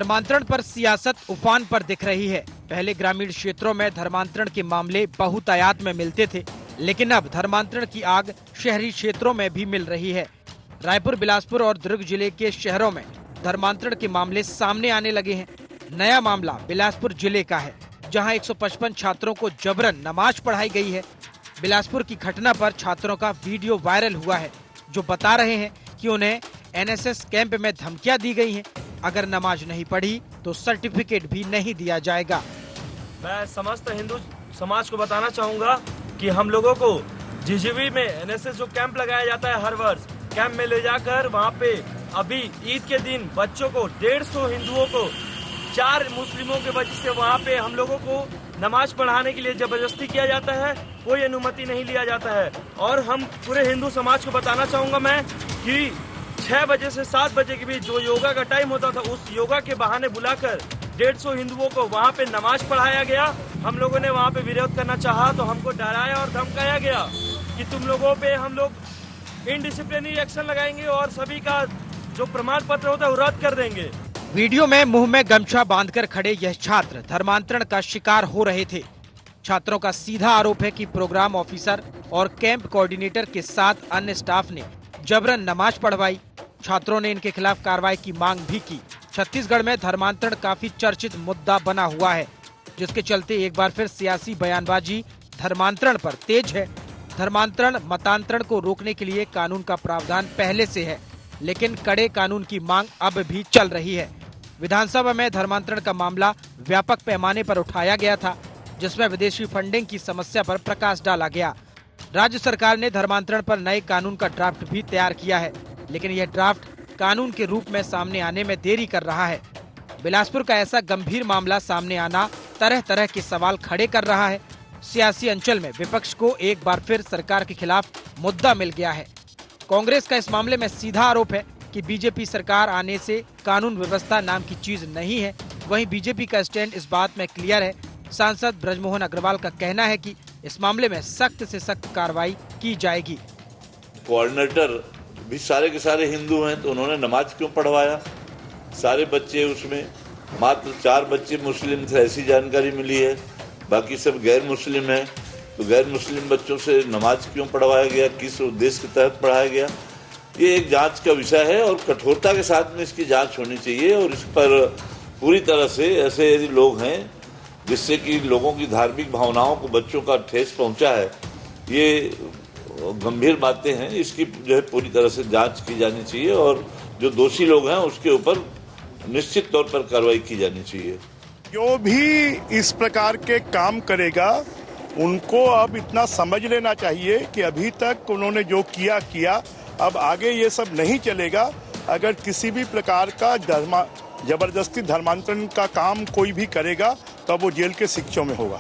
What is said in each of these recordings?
धर्मांतरण पर सियासत उफान पर दिख रही है। पहले ग्रामीण क्षेत्रों में धर्मांतरण के मामले बहुतायत में मिलते थे, लेकिन अब धर्मांतरण की आग शहरी क्षेत्रों में भी मिल रही है। रायपुर, बिलासपुर और दुर्ग जिले के शहरों में धर्मांतरण के मामले सामने आने लगे हैं। नया मामला बिलासपुर जिले का है, जहां 155 छात्रों को जबरन नमाज पढ़ाई गई है। बिलासपुर की घटना पर छात्रों का वीडियो वायरल हुआ है, जो बता रहे हैं कि उन्हें एनएसएस कैंप में धमकियां दी गई हैं। अगर नमाज नहीं पढ़ी तो सर्टिफिकेट भी नहीं दिया जाएगा। मैं समस्त हिंदू समाज को बताना चाहूँगा कि हम लोगों को जीजीबी में एनएसएस जो कैंप लगाया जाता है हर वर्ष, कैंप में ले जाकर वहाँ पे अभी ईद के दिन बच्चों को 150 हिंदुओं को 4 मुस्लिमों के वजह से वहाँ पे हम लोगों को नमाज पढ़ाने के लिए जबरदस्ती किया जाता है। कोई अनुमति नहीं लिया जाता है। और हम पूरे हिंदू समाज को बताना चाहूँगा मैं कि 6 बजे से 7 बजे के बीच जो योगा का टाइम होता था, उस योगा के बहाने बुलाकर 150 हिंदुओं को वहाँ पे नमाज पढ़ाया गया। हम लोगों ने वहाँ पे विरोध करना चाहा तो हमको डराया और धमकाया गया कि तुम लोगों पे हम लोग इनडिसिप्लिनरी एक्शन लगाएंगे और सभी का जो प्रमाण पत्र होता है वो रद्द कर देंगे। वीडियो में मुंह में गमछा बांधकर खड़े यह छात्र धर्मांतरण का शिकार हो रहे थे। छात्रों का सीधा आरोप है कि प्रोग्राम ऑफिसर और कैंप कोऑर्डिनेटर के साथ अन्य स्टाफ ने जबरन नमाज पढ़वाई। छात्रों ने इनके खिलाफ कार्रवाई की मांग भी की। छत्तीसगढ़ में धर्मांतरण काफी चर्चित मुद्दा बना हुआ है, जिसके चलते एक बार फिर सियासी बयानबाजी धर्मांतरण पर तेज है। धर्मांतरण मतांतरण को रोकने के लिए कानून का प्रावधान पहले से है, लेकिन कड़े कानून की मांग अब भी चल रही है। विधानसभा में धर्मांतरण का मामला व्यापक पैमाने पर उठाया गया था, जिसमें विदेशी फंडिंग की समस्या पर प्रकाश डाला गया। राज्य सरकार ने धर्मांतरण पर नए कानून का ड्राफ्ट भी तैयार किया है, लेकिन यह ड्राफ्ट कानून के रूप में सामने आने में देरी कर रहा है। बिलासपुर का ऐसा गंभीर मामला सामने आना तरह तरह के सवाल खड़े कर रहा है। सियासी अंचल में विपक्ष को एक बार फिर सरकार के खिलाफ मुद्दा मिल गया है। कांग्रेस का इस मामले में सीधा आरोप है कि बीजेपी सरकार आने से कानून व्यवस्था नाम की चीज नहीं है। वहीं बीजेपी का स्टैंड इस बात में क्लियर है। सांसद ब्रजमोहन अग्रवाल का कहना है कि इस मामले में सख्त से सख्त कार्रवाई की जाएगी। कोऑर्डिनेटर भी सारे के सारे हिंदू हैं, तो उन्होंने नमाज क्यों पढ़वाया? सारे बच्चे उसमें मात्र 4 बच्चे मुस्लिम थे, ऐसी जानकारी मिली है। बाकी सब गैर मुस्लिम हैं, तो गैर मुस्लिम बच्चों से नमाज क्यों पढ़वाया गया, किस उद्देश्य के तहत पढ़ाया गया, ये एक जांच का विषय है और कठोरता के साथ में इसकी जांच होनी चाहिए। और इस पर पूरी तरह से ऐसे यदि लोग हैं जिससे कि लोगों की धार्मिक भावनाओं को बच्चों का ठेस पहुंचा है, ये गंभीर बातें हैं। इसकी जो है पूरी तरह से जांच की जानी चाहिए और जो दोषी लोग हैं उसके ऊपर निश्चित तौर पर कार्रवाई की जानी चाहिए। जो भी इस प्रकार के काम करेगा उनको अब इतना समझ लेना चाहिए कि अभी तक उन्होंने जो किया, अब आगे ये सब नहीं चलेगा। अगर किसी भी प्रकार का जबरदस्ती धर्मांतरण का काम कोई भी करेगा तो वो जेल के शिक्षों में होगा।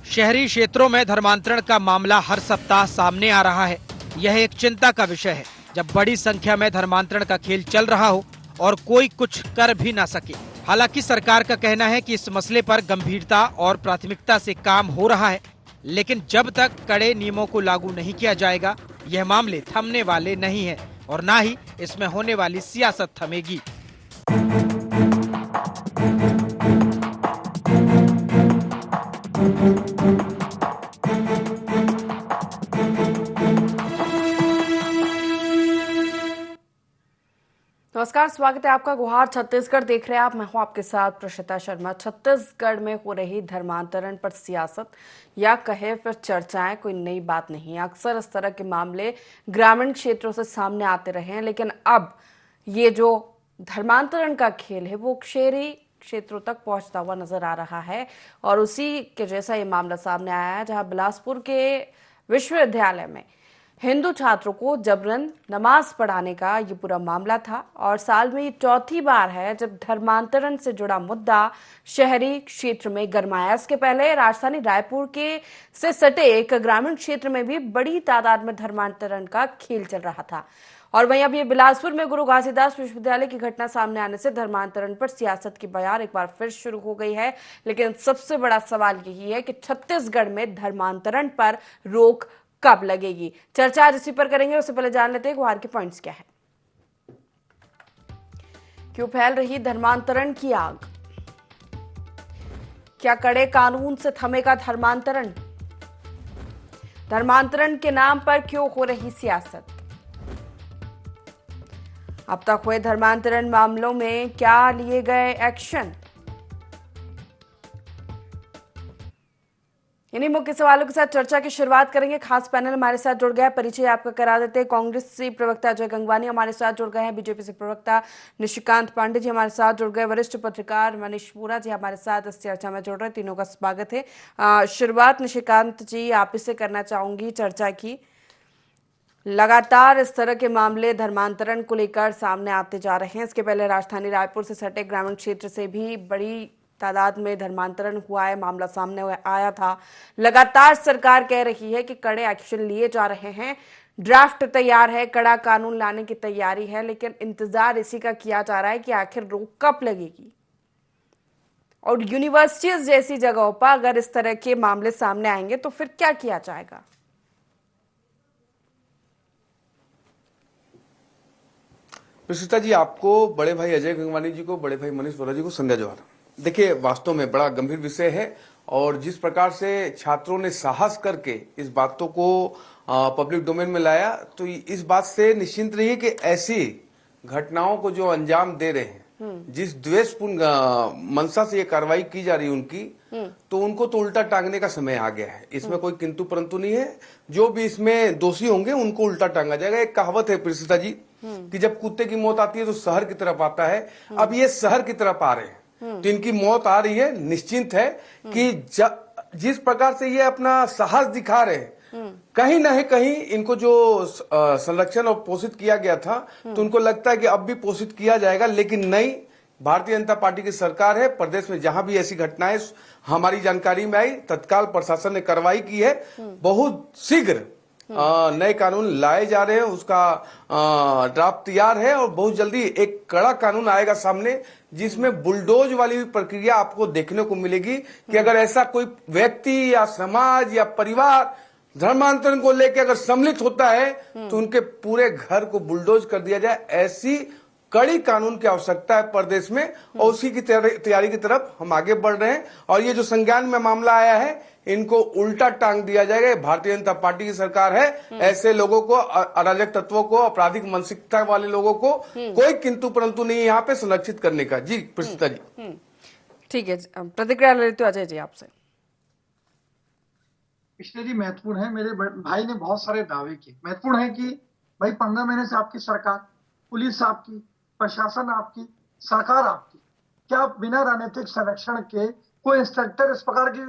शहरी क्षेत्रों में धर्मांतरण का मामला हर सप्ताह सामने आ रहा है। यह एक चिंता का विषय है, जब बड़ी संख्या में धर्मांतरण का खेल चल रहा हो और कोई कुछ कर भी ना सके। हालांकि सरकार का कहना है कि इस मसले पर गंभीरता और प्राथमिकता से काम हो रहा है, लेकिन जब तक कड़े नियमों को लागू नहीं किया जाएगा, यह मामले थमने वाले नहीं हैं और ना ही इसमें होने वाली सियासत थमेगी। नमस्कार, स्वागत है आपका गुहार छत्तीसगढ़ देख रहे हैं आप। मैं हूं आपके साथ प्रशिता शर्मा। छत्तीसगढ़ में हो रही धर्मांतरण पर सियासत या कहे फिर चर्चाएं कोई नई बात नहीं है। अक्सर इस तरह के मामले ग्रामीण क्षेत्रों से सामने आते रहे हैं, लेकिन अब ये जो धर्मांतरण का खेल है वो शहरी क्षेत्रों तक पहुंचता हुआ नजर आ रहा है। और उसी के जैसा ये मामला सामने आया है, जहां बिलासपुर के विश्वविद्यालय में हिंदू छात्रों को जबरन नमाज पढ़ाने का ये पूरा मामला था। और साल में ये चौथी बार है जब धर्मांतरण से जुड़ा मुद्दा शहरी क्षेत्र में गरमाया। इसके पहले राजधानी रायपुर के से सटे एक ग्रामीण क्षेत्र में भी बड़ी तादाद में धर्मांतरण का खेल चल रहा था। और वहीं अब ये बिलासपुर में गुरु घासीदास विश्वविद्यालय की घटना सामने आने से धर्मांतरण पर सियासत की बयार एक बार फिर शुरू हो गई है। लेकिन सबसे बड़ा सवाल यही है कि छत्तीसगढ़ में धर्मांतरण पर रोक कब लगेगी। चर्चा आज इसी पर करेंगे। उससे पहले जान लेते हैं गुहार के पॉइंट्स क्या है। क्यों फैल रही धर्मांतरण की आग? क्या कड़े कानून से थमेगा धर्मांतरण? धर्मांतरण के नाम पर क्यों हो रही सियासत? अब तक हुए धर्मांतरण मामलों में क्या लिए गए एक्शन? इन्हीं मुख्य सवालों के साथ चर्चा की शुरुआत करेंगे। खास पैनल हमारे साथ जुड़ गया है, परिचय आपका करा देते हैं। कांग्रेस से प्रवक्ता अजय गंगवानी हमारे साथ जुड़ गए हैं, बीजेपी से प्रवक्ता निशिकांत पांडे जी हमारे साथ जुड़ गए, वरिष्ठ पत्रकार मनीष बोरा जी हमारे साथ इस चर्चा में जुड़ रहे हैं। तीनों का स्वागत है। शुरुआत निशिकांत जी आप इससे करना चाहूंगी चर्चा की। लगातार इस तरह के मामले धर्मांतरण को लेकर सामने आते जा रहे हैं। इसके पहले राजधानी रायपुर से सटे ग्रामीण क्षेत्र से भी बड़ी तादाद में धर्मांतरण हुआ है, मामला सामने आया था। लगातार सरकार कह रही है कि कड़े एक्शन लिए जा रहे हैं, ड्राफ्ट तैयार है, कड़ा कानून लाने की तैयारी है, लेकिन इंतजार इसी का किया जा रहा है कि आखिर रोक कब लगेगी। और यूनिवर्सिटीज जैसी जगहों पर अगर इस तरह के मामले सामने आएंगे तो फिर क्या किया जाएगा? प्रसिद्धा जी, आपको, बड़े भाई अजय गंगवानी जी को, बड़े भाई मनीष बोरा जी को संध्या जवाहर। देखिए, वास्तव में बड़ा गंभीर विषय है और जिस प्रकार से छात्रों ने साहस करके इस बातों को पब्लिक डोमेन में लाया, तो इस बात से निश्चिंत रहिए कि ऐसी घटनाओं को जो अंजाम दे रहे हैं, जिस द्वेषपूर्ण मंशा से ये कार्रवाई की जा रही है उनकी, तो उनको तो उल्टा टांगने का समय आ गया है। इसमें कोई किंतु परंतु नहीं है। जो भी इसमें दोषी होंगे उनको उल्टा टांगा जाएगा। एक कहावत है प्रसिद्धा जी कि जब कुत्ते की मौत आती है तो शहर की तरफ आता है। अब ये शहर की तरफ आ रहे हैं, तो इनकी मौत आ रही है। निश्चिंत है कि जिस प्रकार से ये अपना साहस दिखा रहे हैं, कहीं ना कहीं इनको जो संरक्षण और पोषित किया गया था, तो उनको लगता है कि अब भी पोषित किया जाएगा, लेकिन नहीं। भारतीय जनता पार्टी की सरकार है, प्रदेश में जहां भी ऐसी घटनाएं हमारी जानकारी में आई, तत्काल प्रशासन ने कार्रवाई की है। बहुत शीघ्र नए कानून लाए जा रहे हैं, उसका ड्राफ्ट तैयार है और बहुत जल्दी एक कड़ा कानून आएगा सामने, जिसमें बुलडोज वाली भी प्रक्रिया आपको देखने को मिलेगी कि अगर ऐसा कोई व्यक्ति या समाज या परिवार धर्मांतरण को लेकर अगर सम्मिलित होता है तो उनके पूरे घर को बुलडोज कर दिया जाए। ऐसी कड़ी कानून की आवश्यकता है प्रदेश में और उसी की तैयारी की तरफ हम आगे बढ़ रहे हैं। और ये जो संज्ञान में मामला आया है, इनको उल्टा टांग दिया जाएगा। भारतीय जनता पार्टी की सरकार है, ऐसे लोगों को, अराजक तत्वों को, आपराधिक मानसिकता वाले लोगों को कोई किंतु परंतु नहीं यहाँ पे संरक्षित करने का। जी प्रसिद्धा जी। ठीक है, प्रतिक्रिया ले लेते अजय जी आपसे। पिछले जी महत्वपूर्ण है। मेरे भाई ने बहुत सारे दावे किए। महत्वपूर्ण है कि भाई 15 महीने से आपकी सरकार, पुलिस आपकी, प्रशासन आपकी, सरकार आपकी, क्या बिना राजनीतिक संरक्षण के कोई इंस्पेक्टर इस प्रकार की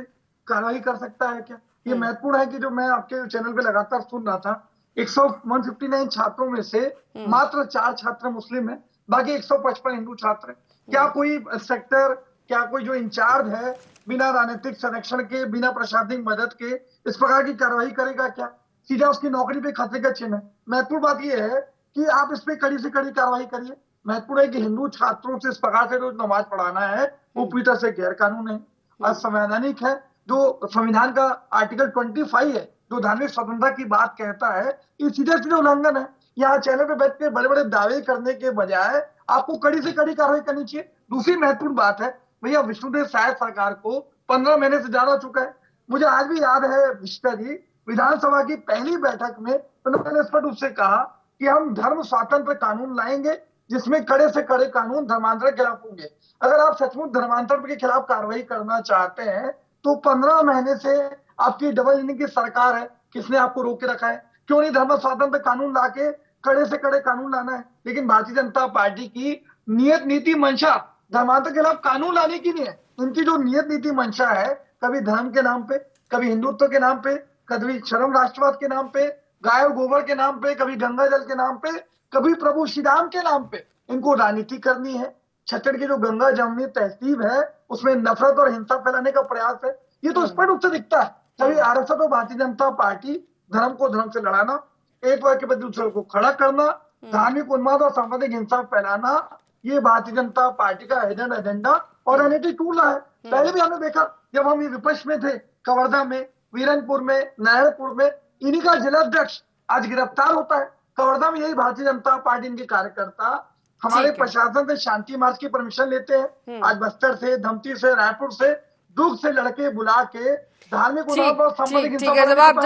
कार्रवाई कर सकता है क्या? ये महत्वपूर्ण है कि जो मैं आपके चैनल पे लगातार सुन रहा था, 159 छात्रों में से मात्र 4 छात्र मुस्लिम है, बाकी 155 हिंदू छात्र है। क्या कोई इंस्पेक्टर, क्या कोई जो इंचार्ज है, बिना राजनीतिक संरक्षण के, बिना प्रशासनिक मदद के इस प्रकार की कार्रवाई करेगा क्या? सीधा उसकी नौकरी पे खतरे का चिन्ह है। महत्वपूर्ण बात यह है कि आप इस पे कड़ी से कड़ी कार्रवाई करिए। महत्वपूर्ण है कि हिंदू छात्रों से इस प्रकार से जो नमाज पढ़ाना है वो पूरी तरह से गैर कानून है, असंवैधानिक है। जो संविधान का आर्टिकल 25 है, जो धार्मिक स्वतंत्रता की बात कहता है, ये सीधे सीधे उल्लंघन है। यहाँ चैनल पे बैठ के बड़े बड़े दावे करने के बजाय आपको कड़ी से कड़ी कार्रवाई करनी चाहिए। दूसरी महत्वपूर्ण बात है, भैया विष्णुदेव साय सरकार को 15 महीने से ज्यादा हो चुका है। मुझे आज भी याद है विष्णु जी विधानसभा की पहली बैठक में उन्होंने स्पष्ट रूप से कहा कि हम धर्म स्वातंत्र कानून लाएंगे, जिसमें कड़े से कड़े कानून धर्मांतरण के खिलाफ होंगे। अगर आप सचमुच धर्मांतरण के खिलाफ कार्रवाई करना चाहते हैं तो 15 महीने से आपकी डबल इंजन की सरकार है, किसने आपको रोक के रखा है? क्यों नहीं धर्म स्वातंत्र कानून लाके कड़े से कड़े कानून लाना है? लेकिन भारतीय जनता पार्टी की नियत नीति मंशा धर्मांतरण के खिलाफ कानून लाने की नहीं है। इनकी जो नियत नीति मंशा है, कभी धर्म के नाम पे, कभी हिंदुत्व के नाम पे, कभी शरम राष्ट्रवाद के नाम पे, गाय और गोबर के नाम पे, कभी गंगा जल के नाम पे, कभी प्रभु श्री राम के नाम पे इनको राजनीति करनी है। छत्तीसगढ़ की जो गंगा जमुनी तहजीब है उसमें नफरत और हिंसा फैलाने का प्रयास है। ये तो स्पष्ट रूप से दिखता है। कभी आरएसएस और भारतीय जनता पार्टी धर्म को धर्म से लड़ाना, एक वर्ग के प्रति दूसरे को खड़ा करना, धार्मिक उन्माद और सांप्रदायिक हिंसा फैलाना, ये भारतीय जनता पार्टी का एजेंडा और रणनीति टूल है। पहले भी हमने देखा जब हम विपक्ष में थे, कवर्धा में, वीरनपुर में, नारायणपुर में, इन्हीं का जिलाध्यक्ष आज गिरफ्तार होता है। कवर्धा में यही भारतीय जनता पार्टी इनके कार्यकर्ता हमारे ठीक है। प्रशासन से शांति मार्च की परमिशन लेते हैं। आज बस्तर से, धमती से, रायपुर से, दुर्ग से लड़के बुला के धार्मिक उन्माद और सामाजिक हिंसा ठीक है, बढ़ाने के बाद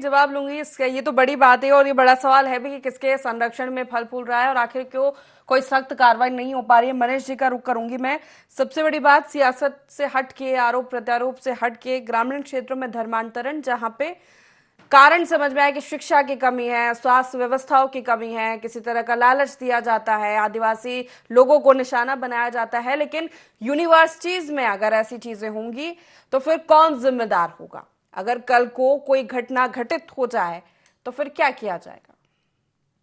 जवाब लूंगी इसका। ये तो बड़ी बात है और ये बड़ा सवाल है भी कि किसके संरक्षण में फल फूल रहा है और आखिर क्यों कोई सख्त कार्रवाई नहीं हो पा रही है। मनीष जी का रुख करूंगी मैं। सबसे बड़ी बात, सियासत से हट के, आरोप प्रत्यारोप से हट के, ग्रामीण क्षेत्रों में धर्मांतरण, जहां पे कारण समझ में आया कि शिक्षा की कमी है, स्वास्थ्य व्यवस्थाओं की कमी है, किसी तरह का लालच दिया जाता है, आदिवासी लोगों को निशाना बनाया जाता है, लेकिन यूनिवर्सिटीज में अगर ऐसी चीजें होंगी तो फिर कौन जिम्मेदार होगा? अगर कल को कोई घटना घटित हो जाए तो फिर क्या किया जाएगा?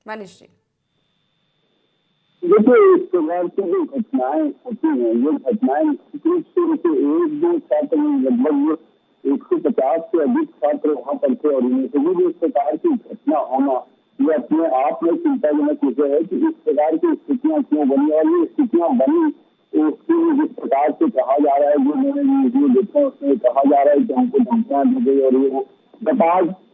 मनीष जी। देखिए, इस प्रकार की जो घटनाएं होती हैं, ये घटनाएं निश्चित रूप से एक दो छात्र में लगभग 150 से अधिक छात्र वहां पर थे और इनमें भी इस प्रकार की घटना होना ये अपने आप में चिंताजनक विषय है कि इस प्रकार की स्थितियां क्यों बनी और ये स्थितियां बनी उसकी जिस प्रकार से कहा जा रहा है, जो मैंने वीडियो देखा उसमें कहा जा रहा है कि हमको धमकियां दी गई और ये बट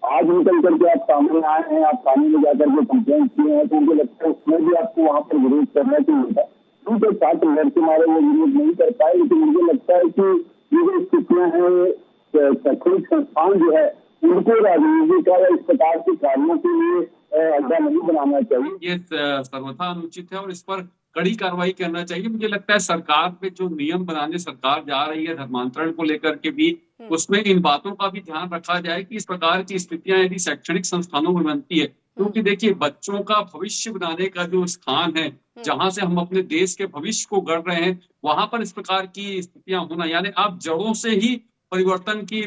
आज निकल करके आप सामने आए हैं, आप थाने में जाकर के कंप्लेंट किए हैं, तो मुझे लगता है उसमें भी आपको वहां पर विरोध करना चाहिए था। क्योंकि छात्र घर के मारे वो विरोध नहीं कर पाए, लेकिन मुझे लगता है कि ये जो स्थितियां हैं, शैक्षणिक संस्थान जो है उनको राजनीति का इस प्रकार के कार्यों के लिए अड्डा नहीं बनाना चाहिए। ये सर्वथा अनुचित है और इस पर कड़ी कार्रवाई करना चाहिए। मुझे लगता है सरकार पे जो नियम बनाने सरकार जा रही है धर्मांतरण को लेकर के भी, उसमें इन बातों का भी ध्यान रखा जाए कि इस प्रकार की स्थितियां यदि शैक्षणिक संस्थानों में बनती है, क्योंकि देखिए बच्चों का भविष्य बनाने का जो स्थान है, जहां से हम अपने देश के भविष्य को गढ़ रहे हैं, वहां पर इस प्रकार की स्थितियां होना, यानी आप जड़ों से ही परिवर्तन की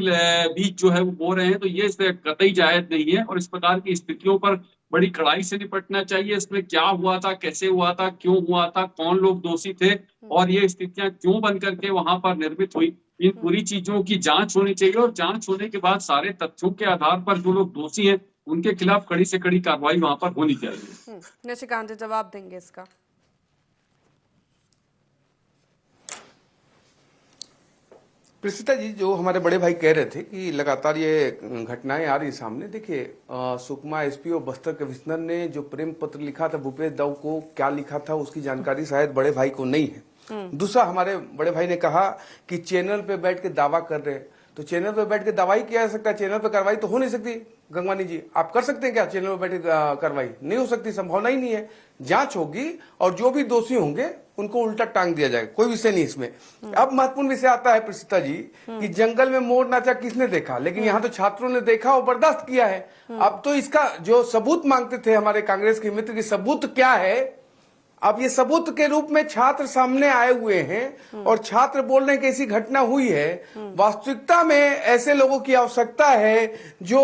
बीज जो है वो बो रहे हैं, तो ये कतई जायज नहीं है और इस प्रकार की स्थितियों पर बड़ी कड़ाई से निपटना चाहिए। इसमें क्या हुआ था, कैसे हुआ था, क्यों हुआ था, कौन लोग दोषी थे और ये स्थितियां क्यों बन करके वहां पर निर्मित हुई, इन पूरी चीजों की जांच होनी चाहिए और जांच होने के बाद सारे तथ्यों के आधार पर जो लोग दोषी हैं उनके खिलाफ कड़ी से कड़ी कार्रवाई वहां पर होनी चाहिए। निशिकांत जी जवाब देंगे इसका। प्रिसिता जी, जो हमारे बड़े भाई कह रहे थे कि लगातार ये घटनाएं आ रही सामने, देखिए सुकमा एसपी और बस्तर कमिश्नर ने जो प्रेम पत्र लिखा था भूपेश दाऊ को, क्या लिखा था उसकी जानकारी शायद बड़े भाई को नहीं है। दूसरा, हमारे बड़े भाई ने कहा कि चैनल पे बैठ के दावा कर रहे हैं, तो चैनल पे बैठ के दावा ही किया जा सकता है, चैनल पे कार्रवाई तो हो नहीं सकती। गंगवानी जी, आप कर सकते हैं क्या चैनल पे बैठ के कार्रवाई? नहीं हो सकती, संभावना ही नहीं है। जांच होगी और जो भी दोषी होंगे उनको उल्टा टांग दिया जाएगा, कोई विषय नहीं इसमें। अब महत्वपूर्ण विषय आता है प्रिसिता जी कि जंगल में मोर नाचा किसने देखा, लेकिन यहाँ तो छात्रों ने देखा और बर्दाश्त किया है। अब तो इसका जो सबूत मांगते थे हमारे कांग्रेस के मित्र की सबूत क्या है, अब ये सबूत के रूप में छात्र सामने आए हुए हैं और छात्र बोल रहे हैं कि ऐसी घटना हुई है। वास्तविकता में ऐसे लोगों की आवश्यकता है जो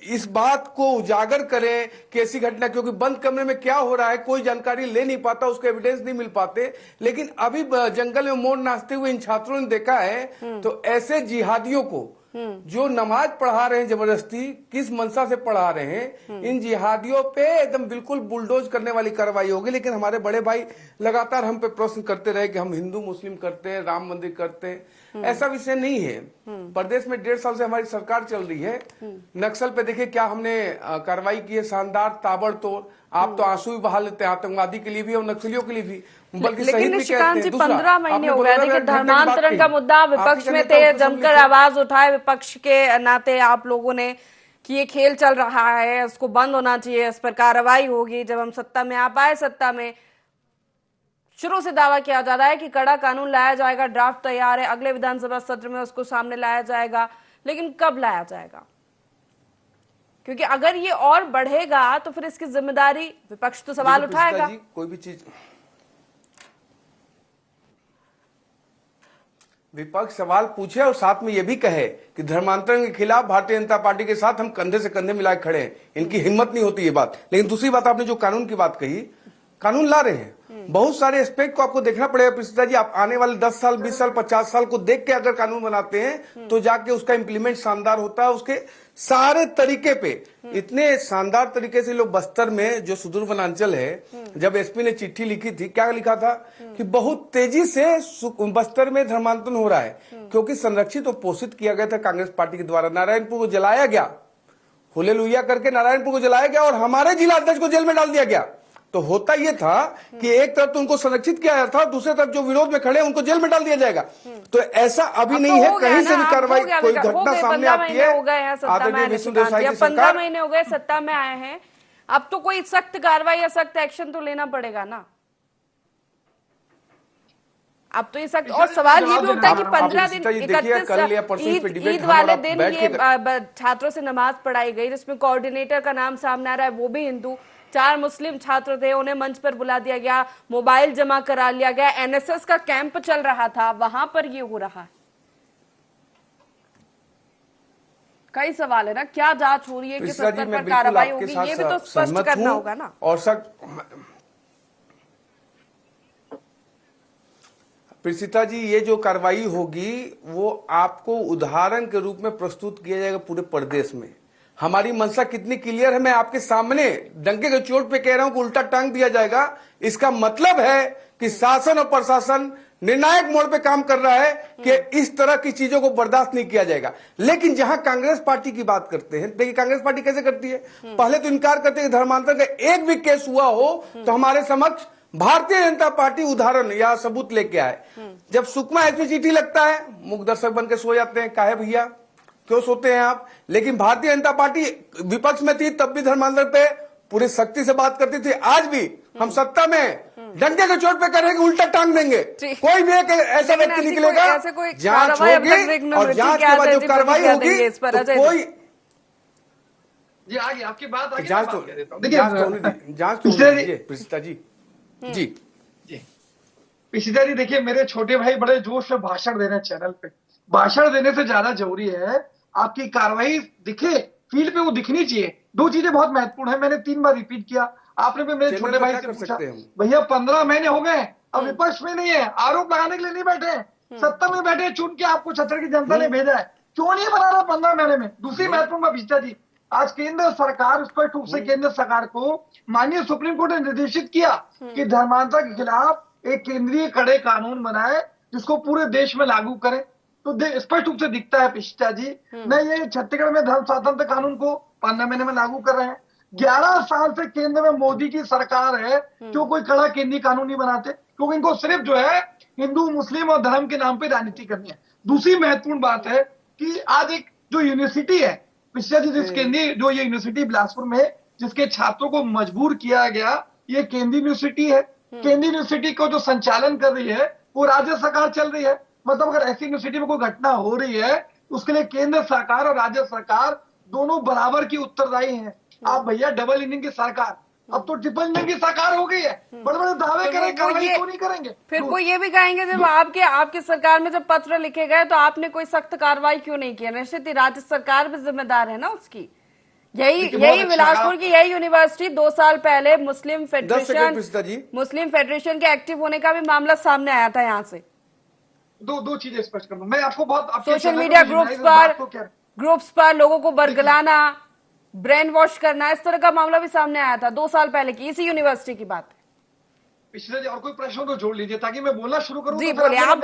इस बात को उजागर करें कि ऐसी घटना, क्योंकि बंद कमरे में क्या हो रहा है कोई जानकारी ले नहीं पाता, उसके एविडेंस नहीं मिल पाते। लेकिन अभी जंगल में मोर नाचते हुए इन छात्रों ने देखा है, तो ऐसे जिहादियों को जो नमाज पढ़ा रहे हैं जबरदस्ती, किस मंशा से पढ़ा रहे हैं, इन जिहादियों पे एकदम बिल्कुल बुलडोज करने वाली कार्रवाई होगी। लेकिन हमारे बड़े भाई लगातार हम पे प्रश्न करते रहे कि हम हिंदू मुस्लिम करते हैं, राम मंदिर करते हैं, ऐसा विषय नहीं है। प्रदेश में 1.5 साल से हमारी सरकार चल रही है। नक्सल पे देखिए क्या हमने कार्रवाई की है, शानदार, ताबड़तोड़। आप तो आंसू भी बहा लेते हैं आतंकवादी के लिए भी और नक्सलियों के लिए भी, बल्कि लेकिन निशिकांत जी 15 महीने हो गए। देखिए धर्मांतरण का मुद्दा विपक्ष में थे, जमकर आवाज उठाए विपक्ष के नाते आप लोगों ने कि ये खेल चल रहा है, उसको बंद होना चाहिए, इस पर कार्रवाई होगी। जब हम सत्ता में आ पाए, सत्ता में शुरू से दावा किया जा रहा है कि कड़ा कानून लाया जाएगा, ड्राफ्ट तैयार है, अगले विधानसभा सत्र में उसको सामने लाया जाएगा, लेकिन कब लाया जाएगा? क्योंकि अगर ये और बढ़ेगा तो फिर इसकी जिम्मेदारी विपक्ष तो सवाल उठाएगा। कोई भी चीज विपक्ष सवाल पूछे और साथ में यह भी कहे कि धर्मांतरण के खिलाफ भारतीय जनता पार्टी के साथ हम कंधे से कंधे मिलाए खड़े हैं, इनकी हिम्मत नहीं होती ये बात। लेकिन दूसरी बात, आपने जो कानून की बात कही, कानून ला रहे हैं, बहुत सारे एस्पेक्ट को आपको देखना पड़ेगा प्रिसिता जी। आप आने वाले 10 साल 20 साल 50 साल को देख के अगर कानून बनाते हैं तो जाके उसका इंप्लीमेंट शानदार होता है। उसके सारे तरीके पे इतने शानदार तरीके से लोग, बस्तर में जो सुदूर वनांचल है, जब एसपी ने चिट्ठी लिखी थी, क्या लिखा था कि बहुत तेजी से बस्तर में धर्मांतरण हो रहा है, क्योंकि संरक्षित और पोषित किया गया था कांग्रेस पार्टी के द्वारा। नारायणपुर को जलाया गया, हुलेलुया करके नारायणपुर को जलाया गया और हमारे जिला अध्यक्ष को जेल में डाल दिया गया। तो होता ये था कि एक तरफ तो उनको संरक्षित किया जाता था, दूसरे तरफ जो विरोध में खड़े उनको जेल में डाल दिया जाएगा। तो ऐसा अभी नहीं है, कहीं से भी कार्रवाई कोई घटना सामने आती है। 15 महीने हो गए सत्ता में आए हैं, अब तो कोई सख्त कार्रवाई या सख्त एक्शन तो लेना पड़ेगा ना। अब तो ये सख्त, और सवाल ये भी उठता है कि 15 दिन 31 ईद वाले दिन ये छात्रों से नमाज पढ़ाई गई, जिसमें कोऑर्डिनेटर का नाम सामने आ रहा है, वो भी हिंदू। 4 मुस्लिम छात्र थे, उन्हें मंच पर बुला दिया गया, मोबाइल जमा करा लिया गया, एनएसएस का कैंप चल रहा था, वहां पर ये हो रहा है। कई सवाल है ना, क्या जांच हो रही है, किस स्तर पर कार्रवाई होगी, ये भी तो स्पष्ट करना होगा ना। और प्रीसिता जी, ये जो कार्रवाई होगी वो आपको उदाहरण के रूप में प्रस्तुत किया जाएगा पूरे प्रदेश में। हमारी मंशा कितनी क्लियर है, मैं आपके सामने डंके के चोट पे कह रहा हूं कि उल्टा टांग दिया जाएगा। इसका मतलब है कि शासन और प्रशासन निर्णायक मोड़ पे काम कर रहा है कि इस तरह की चीजों को बर्दाश्त नहीं किया जाएगा। लेकिन जहां कांग्रेस पार्टी की बात करते हैं, देखिए कांग्रेस पार्टी कैसे करती है, पहले तो इनकार करते हैं कि धर्मांतरण का एक भी केस हुआ हो तो हमारे समक्ष भारतीय जनता पार्टी उदाहरण या सबूत लेके आए। जब सुकमा एसपी चिट्ठी लगता है, मुख दर्शक बन के सो जाते हैं, काहे भैया क्यों सोते हैं आप। लेकिन भारतीय जनता पार्टी विपक्ष में थी तब भी धर्मांतरण पे पूरी सख्ती से बात करती थी। आज भी हम सत्ता में डंडे के चोट पे करेंगे, उल्टा टांग देंगे। कोई भी एक ऐसा व्यक्ति निकलेगा, जांच होगी और जांच के बाद जो कार्रवाई होगी तो कोई जी आगे आपकी बात जांच तो दीजिए प्रीसिता जी। जी पिछले जी देखिए, मेरे छोटे भाई बड़े जोश में भाषण दे रहे हैं चैनल पे। भाषण देने से ज्यादा जरूरी है आपकी कार्रवाई दिखे, फील्ड पे वो दिखनी चाहिए। 2 चीजें बहुत महत्वपूर्ण है, मैंने 3 बार रिपीट किया। आपने भी मेरे छोटे भाई से पूछा, भैया 15 महीने हो गए, अब विपक्ष में नहीं है, आरोप लगाने के लिए नहीं बैठे, सत्ता में बैठे, चुन के आपको छत्तीसगढ़ की जनता ने भेजा है, क्यों नहीं बना रहा 15 महीने में। दूसरी महत्वपूर्ण बात पिछला जी, आज केंद्र सरकार, स्पष्ट रूप से केंद्र सरकार को माननीय सुप्रीम कोर्ट ने निर्देशित किया कि धर्मांतरण के खिलाफ एक केंद्रीय कड़े कानून बनाए जिसको पूरे देश में लागू करें। तो स्पष्ट रूप से दिखता है पिछला जी, नहीं ये छत्तीसगढ़ में धर्म स्वातंत्र कानून को 15 महीने में लागू कर रहे हैं। 11 साल से केंद्र में मोदी की सरकार है, क्यों कोई कड़ा केंद्रीय कानून नहीं बनाते, क्योंकि इनको सिर्फ जो है हिंदू मुस्लिम और धर्म के नाम पे राजनीति करनी है। दूसरी महत्वपूर्ण बात है कि आज एक जो यूनिवर्सिटी है पिछले जी, जिस केंद्रीय जो ये यूनिवर्सिटी बिलासपुर में जिसके छात्रों को मजबूर किया गया, ये केंद्रीय यूनिवर्सिटी है। केंद्रीय यूनिवर्सिटी को जो संचालन कर रही है वो राज्य सरकार चल रही है। मतलब अगर ऐसी यूनिवर्सिटी में कोई घटना हो रही है उसके लिए केंद्र सरकार और राज्य सरकार दोनों बराबर की उत्तरदायी हैं। आप भैया डबल इंजन की सरकार, अब तो ट्रिपल इंजन की सरकार हो गई है, बड़े बड़े दावे करें, कार्रवाई क्यों नहीं करेंगे। फिर वो ये भी कहेंगे जब आपकी सरकार में जब पत्र लिखे गए तो आपने कोई सख्त कार्रवाई क्यों नहीं की। निश्चित ही राज्य सरकार भी जिम्मेदार है ना उसकी। यही बिलासपुर की यही यूनिवर्सिटी 2 साल पहले मुस्लिम फेडरेशन के एक्टिव होने का भी मामला सामने आया था। यहाँ से दो चीजें स्पष्ट करना, मैं आपको बहुत सोशल मीडिया ग्रुप्स पर लोगों को बरगलाना, ब्रेन वॉश करना, इस तरह का मामला भी सामने आया था 2 साल पहले की, इसी यूनिवर्सिटी की बात है। पिछले और कोई प्रश्न तो जोड़ लीजिए ताकि मैं बोलना शुरू करूं। जी बोलिए, आप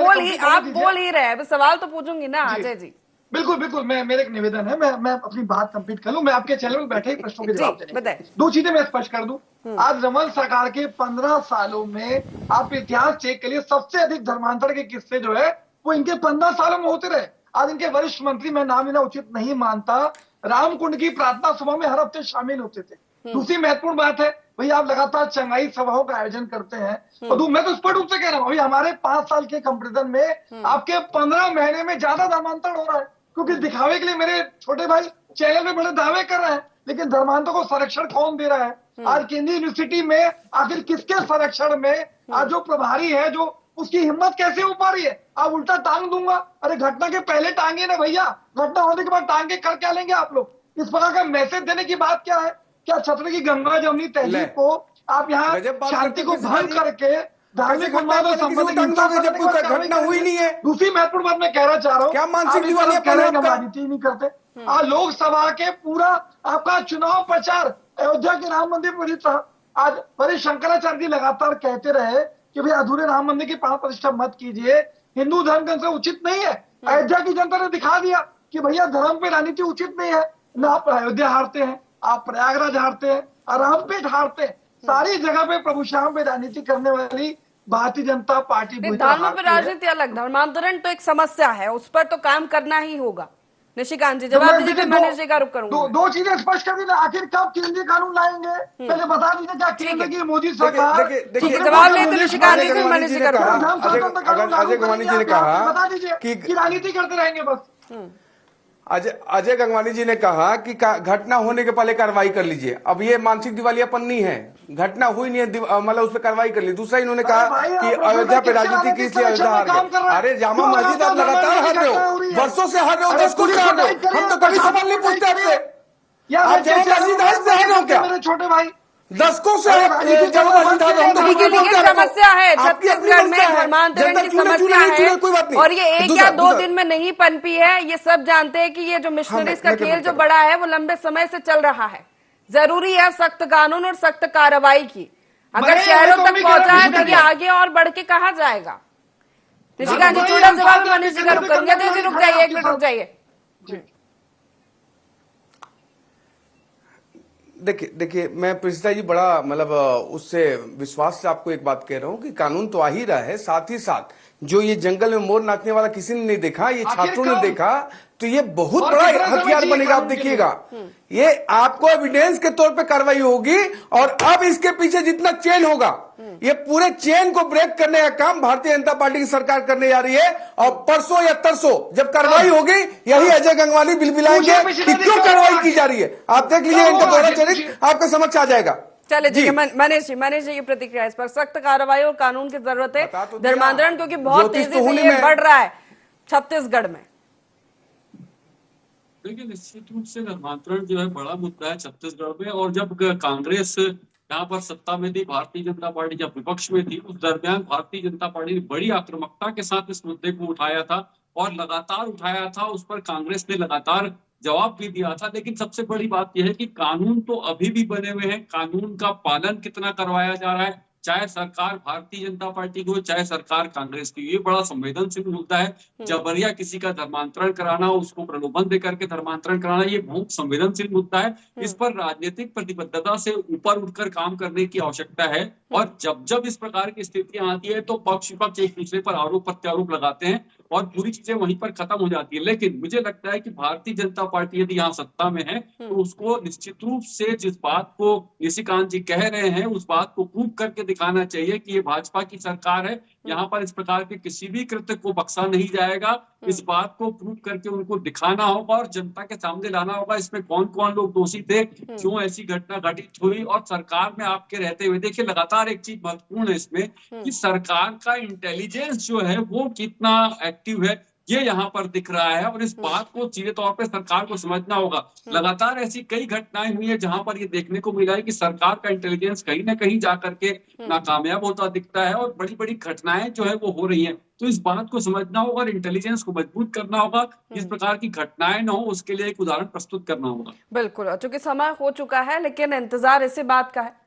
बोल ही रहे, सवाल तो पूछूंगी ना अजय जी। बिल्कुल मेरे एक निवेदन है, मैं अपनी बात कंप्लीट कर लूं। मैं आपके चैनल में बैठे ही प्रश्नों के जवाब देने। 2 चीजें मैं स्पष्ट कर दूं। आज रमन सरकार के 15 सालों में आप इतिहास चेक करिए, सबसे अधिक धर्मांतरण के किस्से जो है वो इनके 15 सालों में होते रहे। आज इनके वरिष्ठ मंत्री, मैं नाम लेना उचित नहीं मानता, रामकुंड की प्रार्थना सभा में हर हफ्ते शामिल होते थे। दूसरी महत्वपूर्ण बात है, भैया आप लगातार चंगाई सभाओं का आयोजन करते हैं और मैं तो स्पष्ट रूप से कह रहा हूँ, अभी हमारे 5 साल के कंपेरिजन में आपके 15 महीने में ज्यादा धर्मांतरण हो रहा है। क्योंकि दिखावे के लिए मेरे छोटे भाई चैनल में बड़े दावे कर रहे हैं, लेकिन धर्मांतरों को संरक्षण कौन दे रहा है। आज केंद्रीय यूनिवर्सिटी में आखिर किसके संरक्षण में आज जो प्रभारी है, जो उसकी हिम्मत कैसे हो पा रही है। आप उल्टा टांग दूंगा, अरे घटना के पहले टांगे ना भैया, घटना होने के बाद टांग के कर क्या लेंगे आप लोग। इस प्रकार का मैसेज देने की बात क्या है। क्या छत्तीसगढ़ की गंगा जमुनी तहजीब को आप यहाँ शांति को भंग करके धार्मिक उन्माद और घटना हुई नहीं है। दूसरी महत्वपूर्ण बात मैं कहना चाह रहा हूँ, क्या मानसिक राजनीति नहीं करते। लोकसभा के पूरा आपका चुनाव प्रचार अयोध्या के राम मंदिर पर आज बड़े शंकराचार्य जी लगातार कहते रहे कि भाई अधूरे राम मंदिर की प्राण प्रतिष्ठा मत कीजिए, हिंदू धर्म ग्रंथ से उचित नहीं है। अयोध्या की जनता ने दिखा दिया कि भैया धर्म पे राजनीति उचित नहीं है। ना आप अयोध्या हारते हैं, आप प्रयागराज हारते हैं, रामपेट हारते हैं। सारी जगह पे प्रभु श्याम पे राजनीति करने वाली भारतीय जनता पार्टी धर्म पे राजनीति अलग, धर्मांतरण तो एक समस्या है, उस पर तो काम करना ही होगा। निशिकांत जी जवाब दीजिए, मैं मनीष जी का रुख करूंगा। दो चीजें स्पष्ट कर दी ना, आखिर कब केंद्रीय कानून लाएंगे, पहले बता दीजिए क्या केंद्र की मोदी सरकार। जवाब लेते निशिकांत जी, फिर मनीष जी का रुख। अजय गंगवानी जी ने कहा बता दीजिए कि राजनीति करते रहेंगे बस। अजय गंगवानी जी ने कहा कि घटना होने के पहले कार्रवाई कर लीजिए। अब ये मानसिक दिवालियापन नहीं है, घटना हुई नहीं है, मतलब उस पर कार्रवाई कर ली। दूसरा इन्होंने कहा कि अयोध्या पे राजनीति की, इसलिए अयोध्या हार गए। अरे जामा मस्जिद आप लगातार हार रहे हो, वर्षों से हार रहे हो, 10 कुछ हार रहे हो, हम तो कभी सवाल नहीं पूछते आपसे। आप जामा मस्जिद आज से हार रहे हो क्या? मेरे छोटे भाई दशकों से समस्या है छत्तीसगढ़ में, धर्मांतरण की समस्या है और ये एक या 2 दिन में नहीं पनपी है। ये सब जानते हैं कि ये जो मिशनरीज का खेल जो बड़ा है वो लंबे समय से चल रहा है। जरूरी है सख्त कानून और सख्त कार्रवाई की। अगर शहरों तक पहुंचा है तो ये आगे और बढ़ के कहा जाएगा। निशिकांत जी थोड़ा जवाब मनीष जी का रुख करूंगा। जी रुक जाइए, 1 मिनट रुक जाइए। देखिए मैं प्रिंसिता जी बड़ा मतलब उससे विश्वास से आपको एक बात कह रहा हूं कि कानून तो आ ही रहा है, साथ ही साथ जो ये जंगल में मोर नाचने वाला किसी ने नहीं देखा, ये छात्रों ने देखा, तो ये बहुत बड़ा हथियार बनेगा। आप देखिएगा, ये आपको एविडेंस के तौर पे कार्रवाई होगी और अब इसके पीछे जितना चेन होगा, ये पूरे चेन को ब्रेक करने का काम भारतीय जनता पार्टी की सरकार करने जा रही है। और परसों या तरसों जब कार्रवाई होगी, यही अजय गंगवानी बिलबिलाएंगे कि क्यों कार्रवाई की जा रही है। आप देख लीजिए, इनका दौरा चरित्र आपके समक्ष आ जाएगा। चले जी मनीष जी की प्रतिक्रिया इस पर। सख्त कार्रवाई और कानून की जरूरत है धर्मांतरण, क्योंकि बहुत तेजी से ये बढ़ रहा है छत्तीसगढ़ में। देखिए निश्चित रूप से धर्मांतरण जो है बड़ा मुद्दा है छत्तीसगढ़ में। और जब कांग्रेस यहाँ पर सत्ता में थी, भारतीय जनता पार्टी जब विपक्ष में थी, उस दरमियान भारतीय जनता पार्टी ने बड़ी आक्रामकता के साथ इस मुद्दे को उठाया था और लगातार उठाया था। उस पर कांग्रेस ने लगातार जवाब भी दिया था। लेकिन सबसे बड़ी बात यह है कि कानून तो अभी भी बने हुए हैं, कानून का पालन कितना करवाया जा रहा है, चाहे सरकार भारतीय जनता पार्टी की हो चाहे सरकार कांग्रेस की, ये बड़ा संवेदनशील मुद्दा है। जबरिया किसी का धर्मांतरण कराना, उसको प्रलोभन देकर के धर्मांतरण कराना, ये बहुत संवेदनशील मुद्दा है। इस पर राजनीतिक प्रतिबद्धता से ऊपर उठकर काम करने की आवश्यकता है। और जब जब इस प्रकार की स्थितियां आती है तो पक्ष विपक्ष एक दूसरे पर आरोप प्रत्यारोप लगाते हैं और पूरी चीजें वहीं पर खत्म हो जाती है। लेकिन मुझे लगता है कि भारतीय जनता पार्टी यदि यहाँ सत्ता में है तो उसको निश्चित रूप से जिस बात को निशिकांत जी कह रहे हैं उस बात को प्रूव करके दिखाना चाहिए कि ये भाजपा की सरकार है, यहाँ पर इस प्रकार के किसी भी कृत्य को बख्शा नहीं जाएगा। इस बात को प्रूव करके उनको दिखाना होगा और जनता के सामने लाना होगा इसमें कौन कौन लोग दोषी थे, क्यों ऐसी घटना घटित हुई। और सरकार में आपके रहते हुए देखिए लगातार एक चीज महत्वपूर्ण है इसमें कि सरकार का इंटेलिजेंस जो है वो कितना एक्टिव है, ये यहाँ पर दिख रहा है। और इस बात को सीधे तौर पे सरकार को समझना होगा। लगातार ऐसी कई घटनाएं हुई है जहां पर ये देखने को मिला है कि सरकार का इंटेलिजेंस कहीं ना कहीं जाकर के नाकामयाब होता दिखता है और बड़ी बड़ी घटनाएं जो है वो हो रही हैं। तो इस बात को समझना होगा और इंटेलिजेंस को मजबूत करना होगा। इस प्रकार की घटनाएं न हो उसके लिए एक उदाहरण प्रस्तुत करना होगा। बिल्कुल, चूंकि समय हो चुका है लेकिन इंतजार इसी बात का है।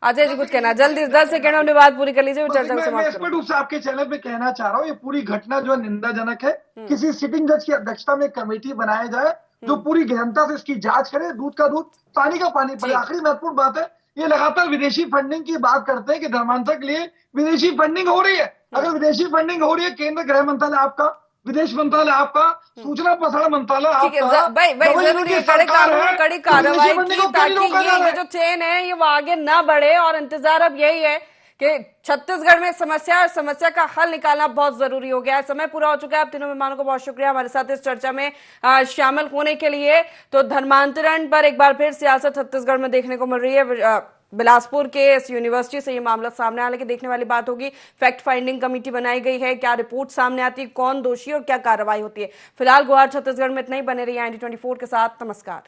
अजय जी कुछ कहना, जल्दी 10 सेकंड में बात पूरी कर लीजिए, चर्चा को समाप्त करो। मैं आपके चैनल पे कहना चाह रहा हूँ, ये पूरी घटना जो है निंदाजनक है। किसी सिटिंग जज की अध्यक्षता में कमेटी बनाया जाए जो पूरी गहनता से इसकी जांच करे, दूध का दूध पानी का पानी पड़े। आखिरी महत्वपूर्ण बात है, ये लगातार विदेशी फंडिंग की बात करते हैं कि धर्मांतरण के लिए विदेशी फंडिंग हो रही है। अगर विदेशी फंडिंग हो रही है, केंद्र गृह मंत्रालय आपका, विदेश मंत्रालय आपका, सूचना प्रसारण मंत्रालय आपका, भाई जरूरी है कड़ी कानून कड़ी कार्रवाई की, ताकि ये जो चेन है ये वो आगे ना बढ़े। और इंतजार अब यही है कि छत्तीसगढ़ में समस्या का हल निकालना बहुत जरूरी हो गया है। समय पूरा हो चुका है। आप तीनों मेहमानों को बहुत शुक्रिया हमारे साथ इस चर्चा में शामिल होने के लिए। तो धर्मांतरण पर एक बार फिर सियासत छत्तीसगढ़ में देखने को मिल रही है। बिलासपुर के इस यूनिवर्सिटी से ये मामला सामने आने की देखने वाली बात होगी। फैक्ट फाइंडिंग कमेटी बनाई गई है, क्या रिपोर्ट सामने आती है, कौन दोषी और क्या कार्रवाई होती है। फिलहाल गुहार छत्तीसगढ़ में इतना ही। बने रहिए IND24 के साथ। नमस्कार।